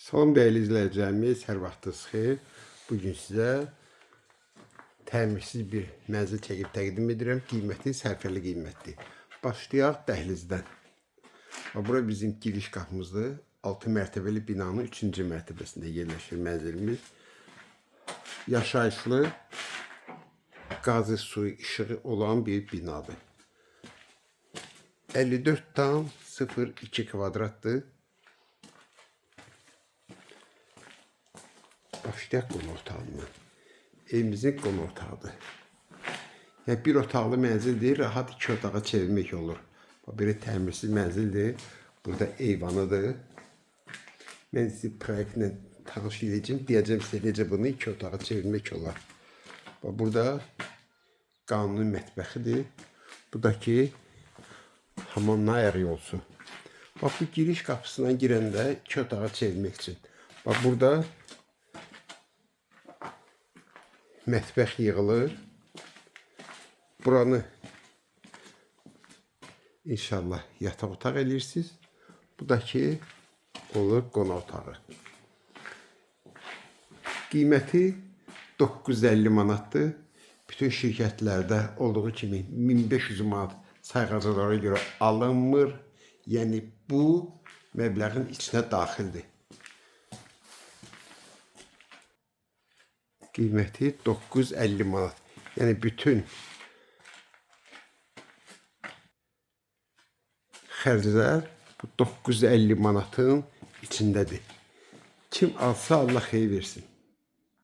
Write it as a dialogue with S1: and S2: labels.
S1: Salam değerli izleyicilerimiz, hər vaxtınız xeyir. Bugün sizə təmirsiz bir mənzil çəkib təqdim edirəm. Qiyməti sərfəli qiymətli. Başlayaq dəhlizdən. Bura bizim giriş qapımızdır. 6 mərtəbəli binanın 3-cü mərtəbəsində yerləşir mənzilimiz. Yaşayışlı, qazı, suyu, işığı olan bir binadır. 54,02 kvadratdır. Başlayaq qonaq otağından. Evimizin qonaq otağıdır. Yəni bir otaqlı mənzildir, rahat 2 otağa çevirmək olur. Belə təmirsiz mənzildir. Burada eyvanıdır. Mən sizi proyektlə tanış edəcəm. Deyəcəm sizə necə bunu 2 otağa çevirmək olar. Burada qanuni mətbəxidir. Buradakı hamamın ayaq yolsu. Bu giriş qapısından girəndə 2 otağa çevirmək üçün. Burada mətbəx yığılır. Buranı inşallah yataq otaq edirsiniz. Buradakı olur qonaq otağı. Qiyməti 950 manatdır. Bütün şirkətlərdə olduğu kimi 1500 manat sayğacılara görə alınmır. Yəni bu məbləğin içinə daxildir. Qiyməti 950 manat. Yəni bütün xərclər bu 950 manatın içindədir. Kim alsa Allah xeyir versin.